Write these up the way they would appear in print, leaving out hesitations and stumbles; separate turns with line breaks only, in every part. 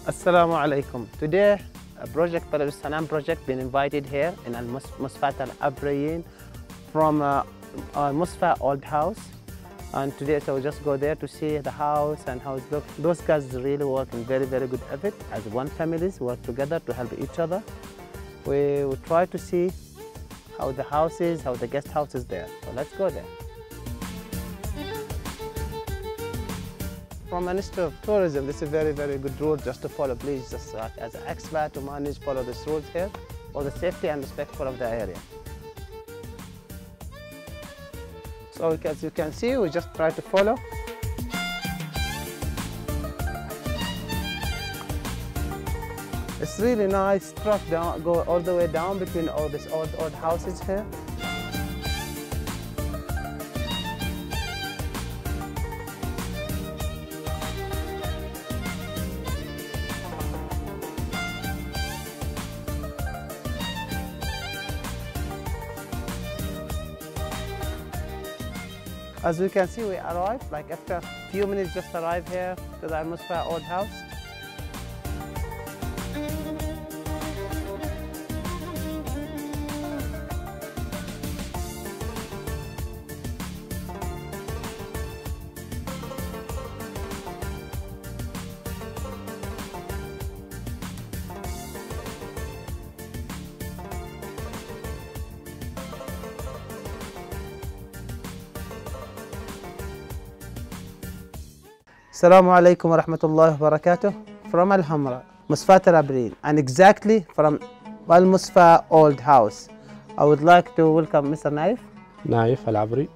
Assalamu alaikum. Today, a project, Salam project, been invited here in Misfat Al Abriyeen from Misfat Old House. And today, so we just go there to see the house and how it looks. Those guys really work in very, very good effort. As one families work together to help each other. We will try to see how the house is, how the guest house is there. So let's go there. From Ministry of Tourism, this is a very, very good rule just to follow. Please, just as an expat to manage, follow these rules here for the safety and respectful of the area. So as you can see, we just try to follow. It's really nice truck down, go all the way down between all these old houses here. As we can see, we arrived, like after a few minutes just arrived here to the Misfat Old House. Assalamu alaikum wa rahmatullahi wa barakatuh. From Al Hamra, Misfat Al Abri, and exactly from Al Misfat Old House. I would like to welcome Mr.
Naif Al Abri,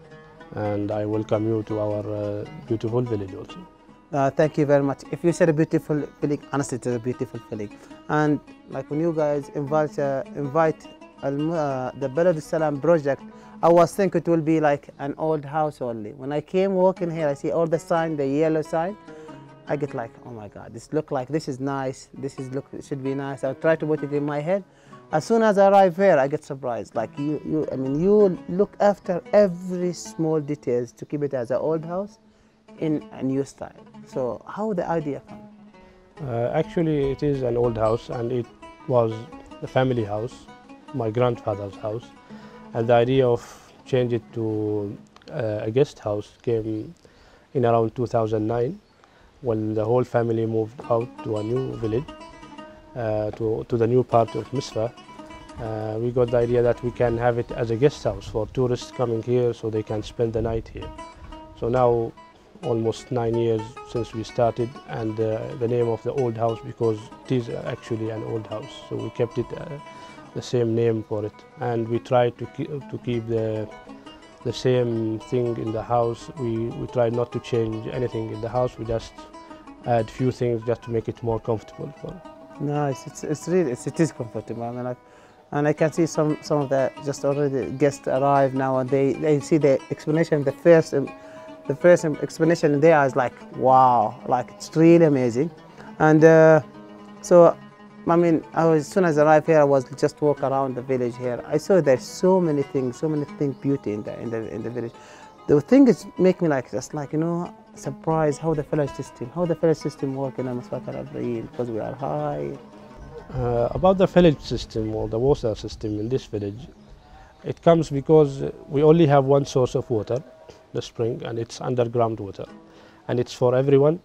and I welcome you to our beautiful village also.
Thank you very much. If you said a beautiful village, honestly, it is a beautiful village. And like when you guys invite the Balad Salam project, I was thinking it will be like an old house only. When I came walking here, I see all the sign, the yellow sign. I get like, oh my God, this look like this is nice. This is look, it should be nice. I'll try to put it in my head. As soon as I arrive here, I get surprised. Like you look after every small details to keep it as an old house in a new style. So how the idea come?
Actually, it is an old house, and it was the family house, my grandfather's house. And the idea of change it to a guest house came in around 2009 when the whole family moved out to a new village, to the new part of Misfat. We got the idea that we can have it as a guest house for tourists coming here so they can spend the night here. So now almost 9 years since we started, and the name of the old house, because it is actually an old house, so we kept it the same name for it, and we try to keep the same thing in the house. We try not to change anything in the house. We just add few things just to make it more comfortable for it.
Nice. It is comfortable. I mean, and I can see some of the just already guests arrive now, and they see the explanation. The first explanation in their eyes, like wow, like it's really amazing, and so. I mean, as soon as I arrived here, I was just walk around the village here. I saw there's so many things beauty in the village. The thing is make me like just like surprised how the village system work in Misfat Al Abriyeen, because we are high.
About the village system or the water system in this village, it comes because we only have one source of water, the spring, and it's underground water, and it's for everyone.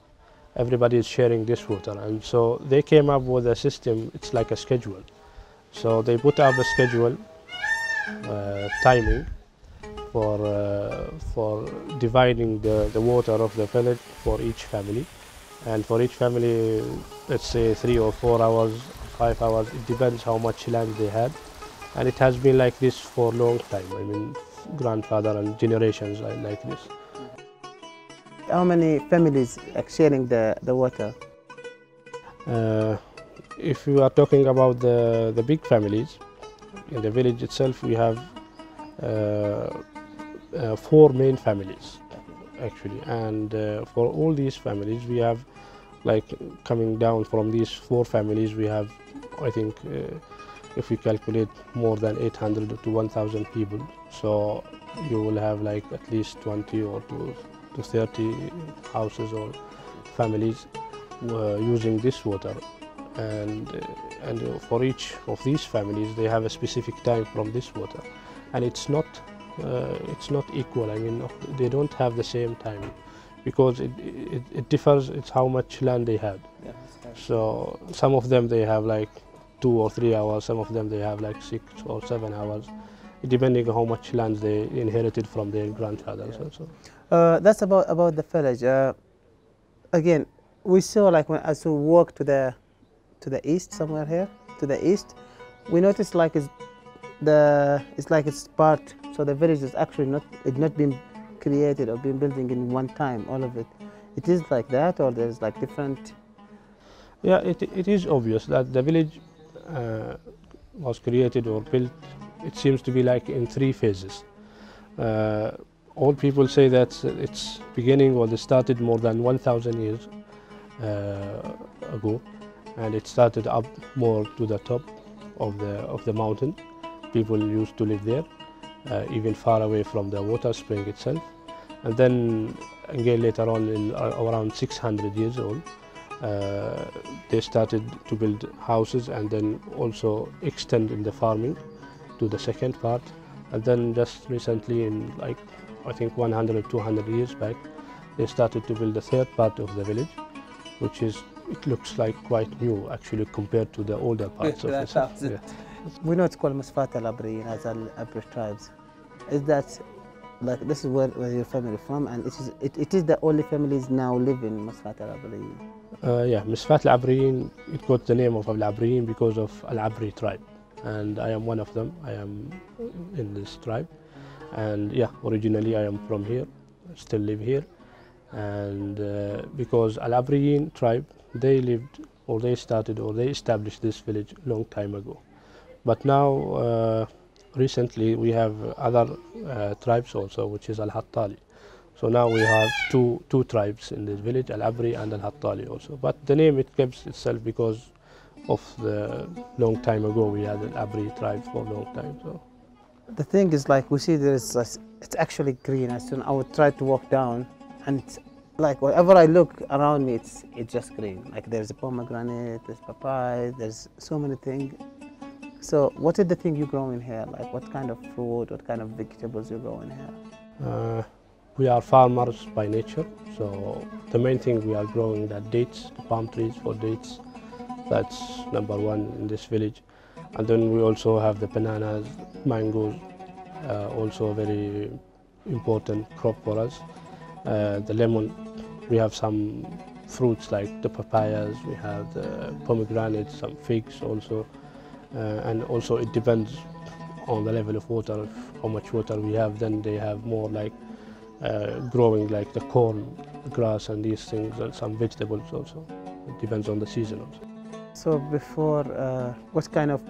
Everybody is sharing this water, and so they came up with a system. It's like a schedule. So they put up a schedule, timing for dividing the water of the village for each family, and for each family, let's say 3 or 4 hours, 5 hours. It depends how much land they had, and it has been like this for a long time. I mean, grandfather and generations like this.
How many families are sharing the water?
If you are talking about the big families, in the village itself we have 4 main families actually, and for all these families we have, like coming down from these 4 families, we have, I think, if we calculate, more than 800 to 1,000 people. So you will have like at least 20 or to 30 houses or families. using this water, and for each of these families they have a specific time from this water, and it's not equal. I mean, they don't have the same time, because it differs. It's how much land they have.
Yeah,
so some of them they have like 2 or 3 hours, some of them they have like 6 or 7 hours, depending on how much land they inherited from their grandfathers.
Yeah.
Also.
That's about the village. Again, we saw, like, as we walk to the east, somewhere here to the east, we noticed like it's part. So the village is actually not been created or been building in one time. All of it. It is like that, or there's like different.
Yeah, it is obvious that the village was created or built. It seems to be like in 3 phases. All people say that its beginning, or it started more than 1,000 years ago, and it started up more to the top of the mountain. People used to live there, even far away from the water spring itself. And then again later on, in around 600 years old, they started to build houses, and then also extend in the farming to the second part. And then just recently, in like I think 100 200 years back, they started to build the third part of the village, which is, it looks like quite new actually compared to the older parts of it. Yeah.
We know it's called Misfat Al Abriyeen Our tribes. Is that like, this is where your family from, and it is the only families now live in Misfat Al Abriyeen?
Yeah, Misfat Al Abriyeen, it got the name of Al Abriyin because of Al Abri tribe, and I am one of them. I am in this tribe, and yeah, originally I am from here, still live here, and because Al Abriyeen tribe, they lived, or they started, or they established this village long time ago. But now, recently, we have other tribes also, which is Al Hattali. So now we have two tribes in this village, Al Abri and Al Hattali also. But the name, it keeps itself because of the long time ago we had Al Abri tribe for a long time. So
the thing is, like, we see it's actually green. As soon I would try to walk down, and it's like wherever I look around me, it's just green. Like, there's a pomegranate, there's papaya, there's so many things. So what is the thing you grow in here? Like, what kind of fruit, what kind of vegetables you grow in here?
We are farmers by nature, so the main thing we are growing that dates, the palm trees for dates. That's number one in this village. And then we also have the bananas, mangoes, also a very important crop for us. The lemon, we have some fruits like the papayas, we have the pomegranates, some figs also. And also it depends on the level of water. How much water we have, then they have more like growing like the corn, grass and these things, and some vegetables also. It depends on the season also.
So before, what kind of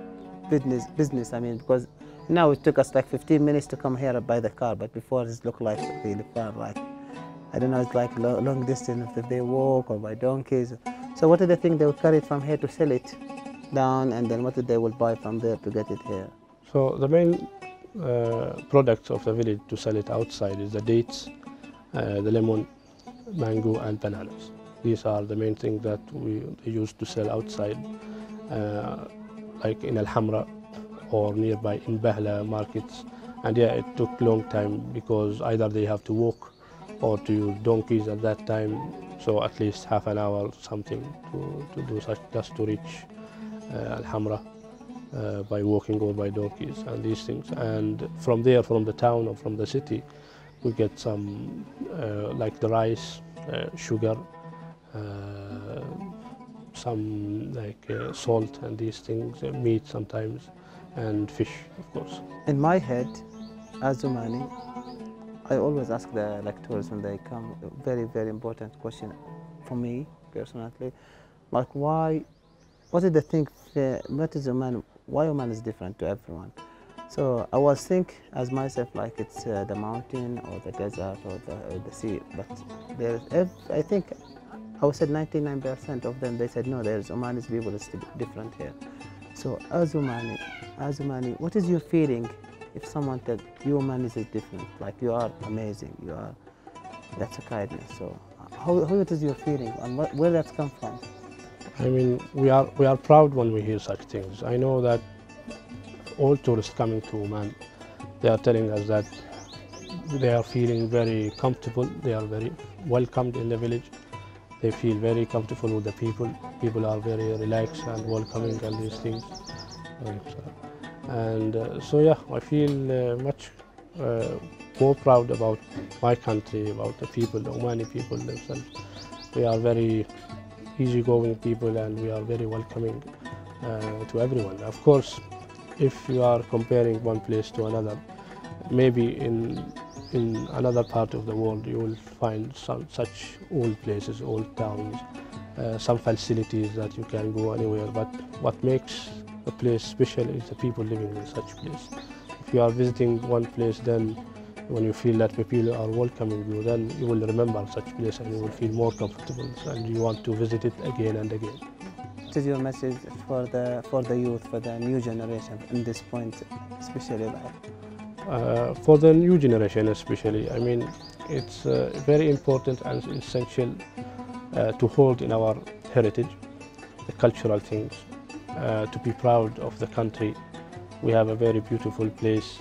business, I mean, because now it took us like 15 minutes to come here by the car, but before it looked like really far, like, I don't know, it's like long distance if they walk or by donkeys. So what do they think they will carry it from here to sell it down, and then what they will buy from there to get it here?
So the main products of the village to sell it outside is the dates, the lemon, mango and bananas. These are the main things that we use to sell outside, like in Al Hamra or nearby in Bahla markets. And yeah, it took long time because either they have to walk or to use donkeys at that time. So at least half an hour or something to do such, just to reach Al Hamra by walking or by donkeys and these things. And from there, from the town or from the city, we get some like the rice, sugar, some like salt and these things, meat sometimes, and fish, of course.
In my head, as Omani, I always ask the lecturers when they come, a very, very important question for me personally, like what is the thing, what is Oman, why Oman is different to everyone? So I was thinking as myself, like it's the mountain or the desert or the sea, but there's, I think I would say 99% of them, they said no, there's Omani's people is different here. So as Omani, what is your feeling if someone tells you Omanis is different, like you are amazing, you are, that's a kindness. So how it is your feeling and where that come from?
I mean, we are proud when we hear such things. I know that all tourists coming to Oman, they are telling us that they are feeling very comfortable. They are very welcomed in the village. They feel very comfortable with the people. People are very relaxed and welcoming and these things. And so yeah, I feel much more proud about my country, about the people, the Omani people themselves. We are very easygoing people and we are very welcoming to everyone. Of course, if you are comparing one place to another, maybe in another part of the world you will find such old places, old towns, some facilities that you can go anywhere, but what makes a place special is the people living in such place. If you are visiting one place, then when you feel that the people are welcoming you, then you will remember such place and you will feel more comfortable and you want to visit it again and again.
What is your message for the youth, for the new generation in this point, especially
for the new generation especially, I mean, it's very important and essential to hold in our heritage, the cultural things, to be proud of the country. We have a very beautiful place.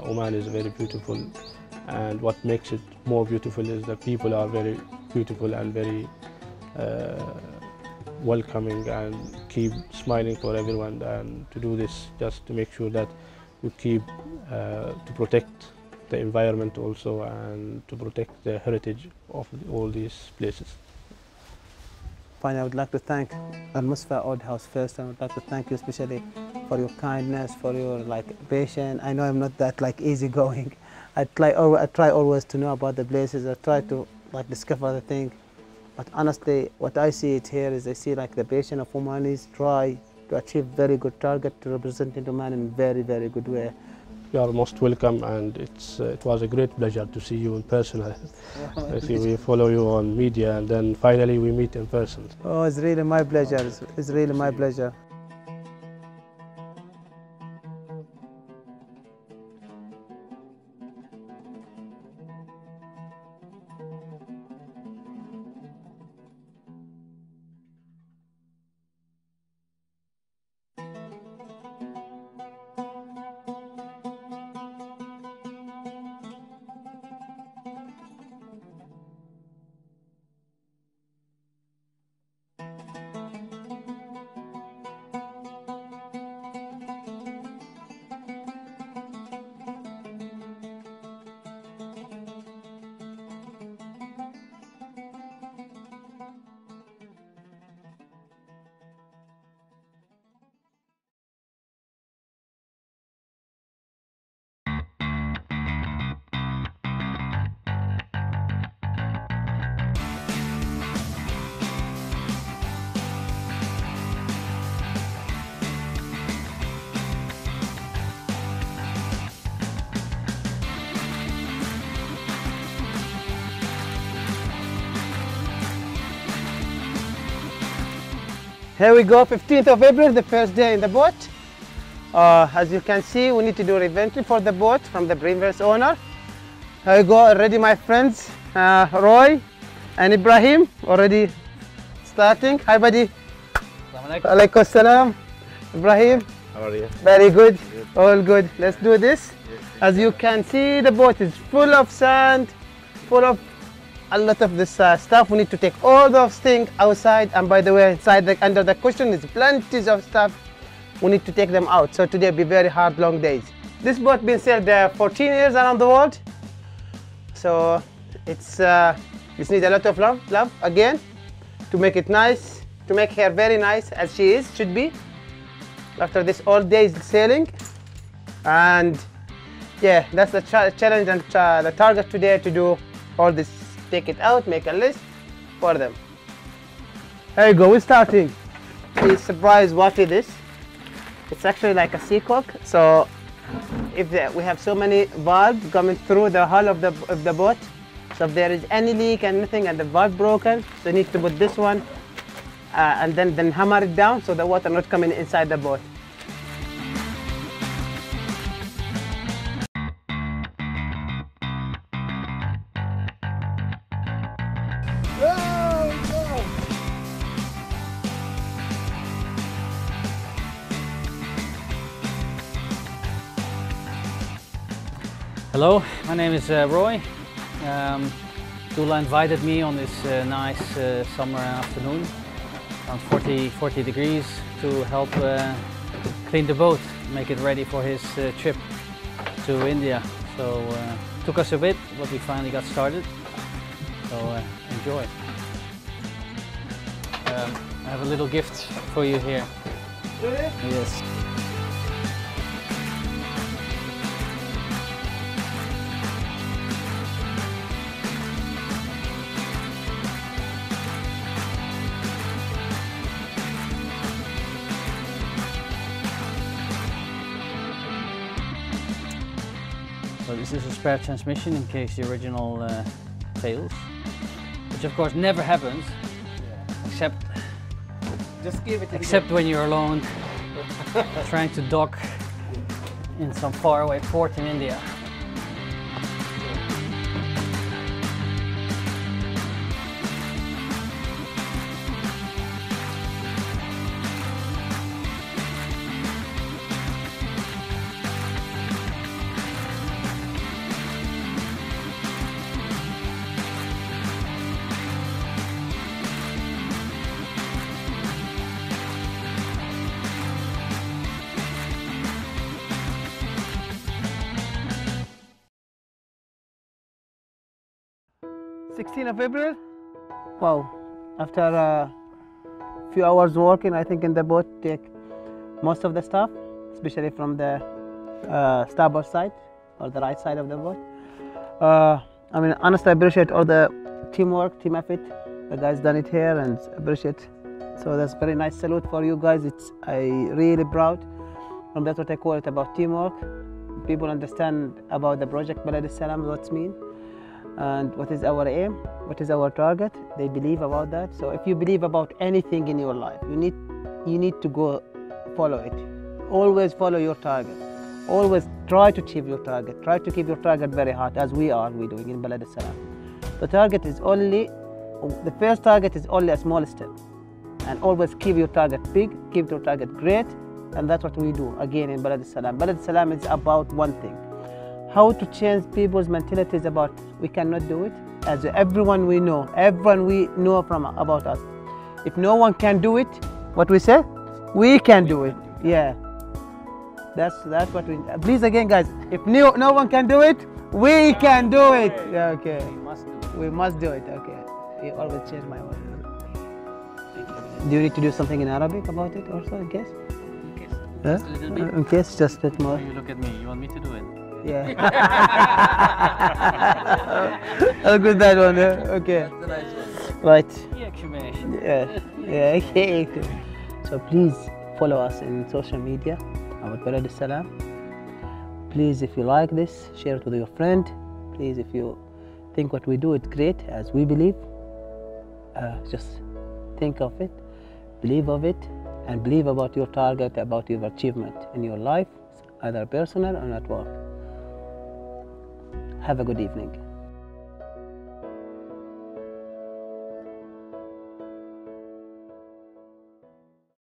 Oman is very beautiful, and what makes it more beautiful is the people are very beautiful and very welcoming and keep smiling for everyone, and to do this just to make sure that we keep to protect the environment also and to protect the heritage of all these places.
Finally, I would like to thank Misfat Old House first. I would like to thank you especially for your kindness, for your patience. I know I'm not that easygoing. I try always to know about the places. I try to discover the thing. But honestly, what I see it here is I see the patience of Omanis try to achieve very good target to represent Oman in very, very good way.
You are most welcome, and it was a great pleasure to see you in person. I see we follow you on media, and then finally we meet in person.
Oh, it's really my pleasure. It's really my pleasure. Here we go, 15th of April, the first day in the boat. As you can see, we need to do inventory for the boat from the previous owner. Here we go, already my friends, Roy and Ibrahim, already starting. Hi buddy. Alaikum assalam. Ibrahim.
How are you?
Very good. All good. Let's do this. As you can see, the boat is full of sand, full of a lot of this stuff. We need to take all those things outside, and by the way, inside under the cushion is plenty of stuff. We need to take them out. So today will be very hard, long days. This boat been sailed 14 years around the world. So it needs a lot of love again to make it nice, to make her very nice as she should be after this all days sailing. And yeah, that's the challenge and the target today, to do all this. Take it out, make a list for them. There you go, we're starting. Please surprise what it is. It's actually like a seacock. So if we have so many valves coming through the hull of the boat, so if there is any leak and anything and the valve broken, so you need to put this one and then hammer it down so the water not coming inside the boat.
Hello, my name is Roy. Dula invited me on this nice summer afternoon, around 40 degrees, to help clean the boat, make it ready for his trip to India. So took us a bit, but we finally got started. So enjoy. I have a little gift for you here.
Really?
Yes. So this is a spare transmission in case the original fails, which of course never happens, except
Just give it.
except when you're alone trying to dock in some faraway port in India.
Of April. Wow. After a few hours working, I think in the boat, take most of the stuff, especially from the starboard side or the right side of the boat. I mean, honestly, I appreciate all the teamwork, team effort. The guys done it here and appreciate. So that's very nice salute for you guys. I really proud. And that's what I call it, about teamwork. People understand about the project Balad al-Salam, what's mean. And what is our aim, what is our target. They believe about that. So if you believe about anything in your life, you need to go follow it. Always follow your target. Always try to achieve your target. Try to keep your target very hard, as we're doing in Balad al-Salam. The target is only, the first target is only a small step. And always keep your target big, keep your target great. And that's what we do again in Balad al-Salam. Balad al-Salam is about one thing. How to change people's mentalities about we cannot do it. As everyone we know from about us. If no one can do it, what we say? We can do it. Yeah. That's what we. Please again, guys. If no one can do it, we can do it. Yeah, okay. We must do it. Okay. You always change my mind. Do you need to do something in Arabic about it also, in case?
In case.
Yeah?
Just a little bit.
In case, just a bit more.
You look at me. You want me to do it?
Yeah. I'll get that one. Okay.
That's the nice one.
Right.
Yeah, exclamation.
Yeah. Yeah. Okay. So please follow us in social media about Balad al-Salam. Please, if you like this, share it with your friend. Please, if you think what we do is great, as we believe, just think of it, believe of it, and believe about your target, about your achievement in your life, either personal or at work. Have a good evening.